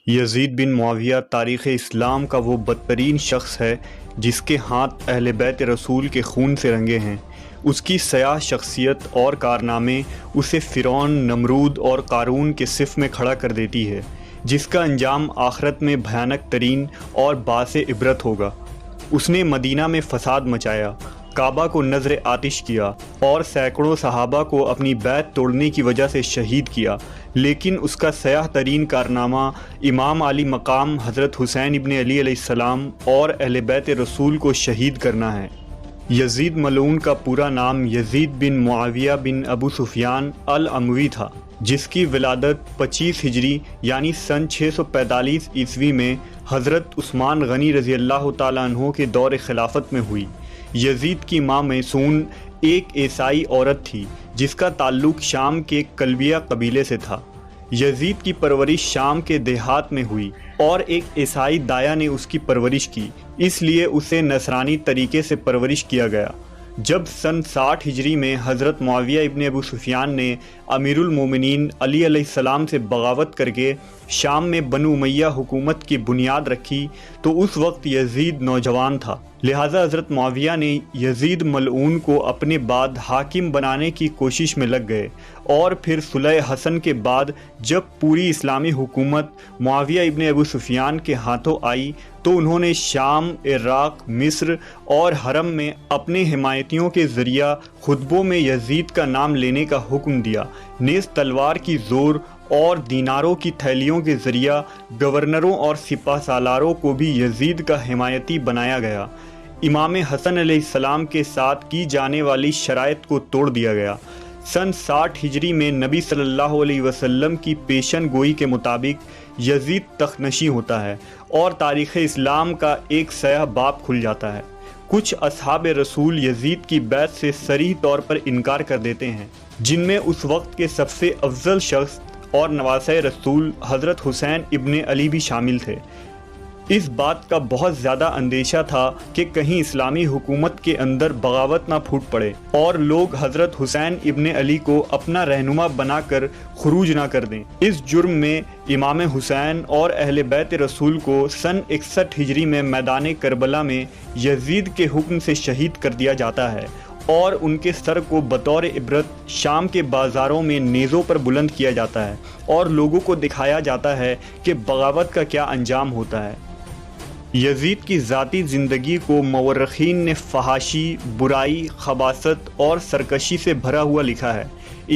یزید بن معاویہ تاریخ اسلام کا وہ بدترین شخص ہے جس کے ہاتھ اہل بیت رسول کے خون سے رنگے ہیں۔ اس کی سیاہ شخصیت اور کارنامے اسے فرعون، نمرود اور قارون کے صف میں کھڑا کر دیتی ہے، جس کا انجام آخرت میں بھیانک ترین اور باعث عبرت ہوگا۔ اس نے مدینہ میں فساد مچایا، کعبہ کو نذر آتش کیا اور سینکڑوں صحابہ کو اپنی بیعت توڑنے کی وجہ سے شہید کیا، لیکن اس کا سیاہ ترین کارنامہ امام علی مقام حضرت حسین ابن علی علیہ السلام اور اہل بیت رسول کو شہید کرنا ہے۔ یزید ملعون کا پورا نام یزید بن معاویہ بن ابو سفیان الاموی تھا، جس کی ولادت 25 ہجری یعنی سن 645 عیسوی میں حضرت عثمان غنی رضی اللہ تعالیٰ عنہ کے دور خلافت میں ہوئی۔ یزید کی ماں میسون ایک عیسائی عورت تھی جس کا تعلق شام کے کلبیہ قبیلے سے تھا۔ یزید کی پرورش شام کے دیہات میں ہوئی اور ایک عیسائی دایا نے اس کی پرورش کی، اس لیے اسے نصرانی طریقے سے پرورش کیا گیا۔ جب سن 60 ہجری میں حضرت معاویہ ابن ابو سفیان نے امیر المومنین علی علیہ السلام سے بغاوت کر کے شام میں بنو امیہ حکومت کی بنیاد رکھی تو اس وقت یزید نوجوان تھا، لہٰذا حضرت معاویہ نے یزید ملعون کو اپنے بعد حاکم بنانے کی کوشش میں لگ گئے، اور پھر صلح حسن کے بعد جب پوری اسلامی حکومت معاویہ ابن ابو سفیان کے ہاتھوں آئی تو انہوں نے شام، عراق، مصر اور حرم میں اپنے حمایتیوں کے ذریعہ خطبوں میں یزید کا نام لینے کا حکم دیا، نیز تلوار کی زور اور دیناروں کی تھیلیوں کے ذریعہ گورنروں اور سپہ سالاروں کو بھی یزید کا حمایتی بنایا گیا۔ امام حسن علیہ السلام کے ساتھ کی جانے والی شرائط کو توڑ دیا گیا۔ سن 60 ہجری میں نبی صلی اللہ علیہ وسلم کی پیشن گوئی کے مطابق یزید تخت نشین ہوتا ہے اور تاریخ اسلام کا ایک سیاہ باب کھل جاتا ہے۔ کچھ اصحاب رسول یزید کی بیعت سے صریح طور پر انکار کر دیتے ہیں، جن میں اس وقت کے سب سے افضل شخص اور نواسۂ رسول حضرت حسین ابن علی بھی شامل تھے۔ اس بات کا بہت زیادہ اندیشہ تھا کہ کہیں اسلامی حکومت کے اندر بغاوت نہ پھوٹ پڑے اور لوگ حضرت حسین ابن علی کو اپنا رہنما بنا کر خروج نہ کر دیں۔ اس جرم میں امام حسین اور اہل بیت رسول کو سن 61 ہجری میں میدان کربلا میں یزید کے حکم سے شہید کر دیا جاتا ہے اور ان کے سر کو بطور عبرت شام کے بازاروں میں نیزوں پر بلند کیا جاتا ہے اور لوگوں کو دکھایا جاتا ہے کہ بغاوت کا کیا انجام ہوتا ہے۔ یزید کی ذاتی زندگی کو مورخین نے فحاشی، برائی، خباثت اور سرکشی سے بھرا ہوا لکھا ہے۔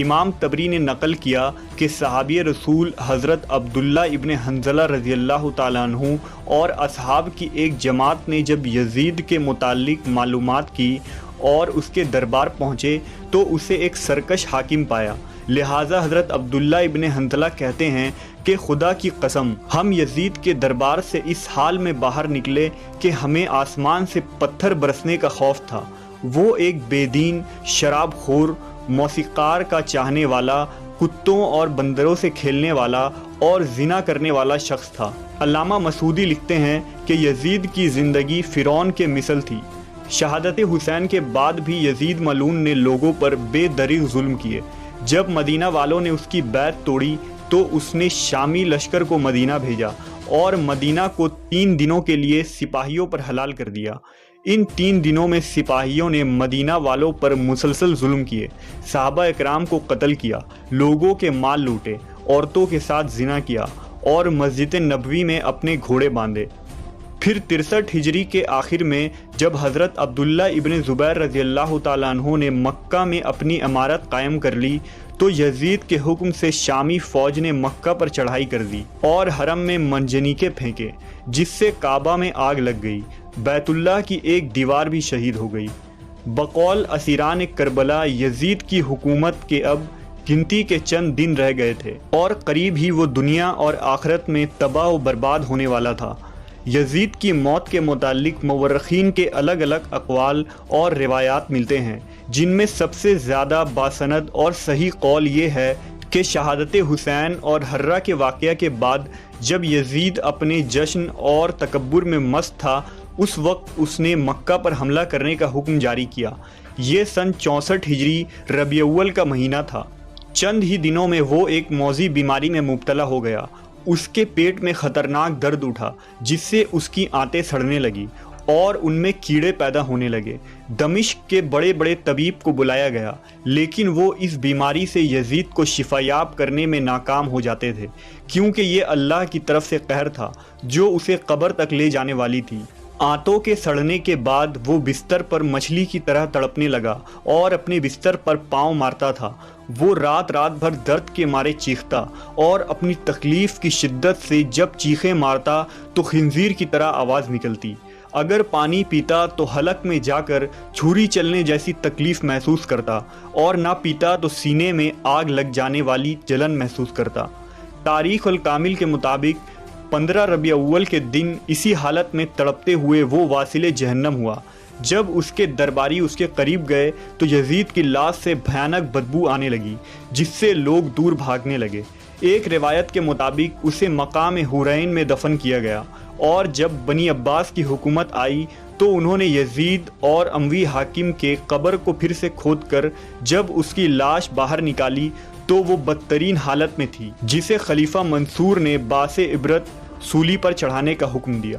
امام طبری نے نقل کیا کہ صحابی رسول حضرت عبداللہ ابن حنظلہ رضی اللہ تعالیٰ عنہ اور اصحاب کی ایک جماعت نے جب یزید کے متعلق معلومات کی اور اس کے دربار پہنچے تو اسے ایک سرکش حاکم پایا، لہٰذا حضرت عبداللہ ابن حنظلہ کہتے ہیں کہ خدا کی قسم ہم یزید کے دربار سے اس حال میں باہر نکلے کہ ہمیں آسمان سے پتھر برسنے کا خوف تھا۔ وہ ایک بے دین، شراب خور، موسیقار کا چاہنے والا، کتوں اور بندروں سے کھیلنے والا اور زنا کرنے والا شخص تھا۔ علامہ مسعودی لکھتے ہیں کہ یزید کی زندگی فرعون کے مثل تھی۔ شہادت حسین کے بعد بھی یزید ملعون نے لوگوں پر بے دریغ ظلم کیے۔ جب مدینہ والوں نے اس کی بیعت توڑی تو اس نے شامی لشکر کو مدینہ بھیجا اور مدینہ کو 3 دنوں کے لیے سپاہیوں پر حلال کر دیا۔ ان 3 دنوں میں سپاہیوں نے مدینہ والوں پر مسلسل ظلم کیے، صحابہ اکرام کو قتل کیا، لوگوں کے مال لوٹے، عورتوں کے ساتھ زنا کیا اور مسجد نبوی میں اپنے گھوڑے باندھے۔ پھر 63 ہجری کے آخر میں جب حضرت عبداللہ ابن زبیر رضی اللہ تعالیٰ عنہ نے مکہ میں اپنی امارت قائم کر لی تو یزید کے حکم سے شامی فوج نے مکہ پر چڑھائی کر دی اور حرم میں منجنیقے پھینکے، جس سے کعبہ میں آگ لگ گئی، بیت اللہ کی ایک دیوار بھی شہید ہو گئی۔ بقول اسیران کربلا یزید کی حکومت کے اب گنتی کے چند دن رہ گئے تھے اور قریب ہی وہ دنیا اور آخرت میں تباہ و برباد ہونے والا تھا۔ یزید کی موت کے متعلق مورخین کے الگ الگ اقوال اور روایات ملتے ہیں، جن میں سب سے زیادہ باسند اور صحیح قول یہ ہے کہ شہادت حسین اور حرہ کے واقعہ کے بعد جب یزید اپنے جشن اور تکبر میں مست تھا اس وقت اس نے مکہ پر حملہ کرنے کا حکم جاری کیا۔ یہ سن 64 ہجری ربیع الاول کا مہینہ تھا۔ چند ہی دنوں میں وہ ایک موذی بیماری میں مبتلا ہو گیا اس کے پیٹ میں خطرناک درد اٹھا جس سے اس کی آنتیں سڑنے لگی اور ان میں کیڑے پیدا ہونے لگے۔ دمشق کے بڑے بڑے طبیب کو بلایا گیا لیکن وہ اس بیماری سے یزید کو شفا یاب کرنے میں ناکام ہو جاتے تھے، کیونکہ یہ اللہ کی طرف سے قہر تھا جو اسے قبر تک لے جانے والی تھی۔ آنتوں کے سڑنے کے بعد وہ بستر پر مچھلی کی طرح تڑپنے لگا اور اپنے بستر پر پاؤں مارتا تھا۔ وہ رات بھر درد کے مارے چیختا اور اپنی تکلیف کی شدت سے جب چیخیں مارتا تو خنزیر کی طرح آواز نکلتی۔ اگر پانی پیتا تو حلق میں جا کر چھری چلنے جیسی تکلیف محسوس کرتا اور نہ پیتا تو سینے میں آگ لگ جانے والی جلن محسوس کرتا۔ تاریخ الکامل کے مطابق 15 ربیع الاول کے دن اسی حالت میں تڑپتے ہوئے وہ واصل جہنم ہوا۔ جب اس کے درباری اس کے قریب گئے تو یزید کی لاش سے بھیانک بدبو آنے لگی جس سے لوگ دور بھاگنے لگے۔ ایک روایت کے مطابق اسے مقام حورین میں دفن کیا گیا، اور جب بنی عباس کی حکومت آئی تو انہوں نے یزید اور اموی حاکم کے قبر کو پھر سے کھود کر جب اس کی لاش باہر نکالی تو وہ بدترین حالت میں تھی، جسے خلیفہ منصور نے باعث عبرت سولی پر چڑھانے کا حکم دیا۔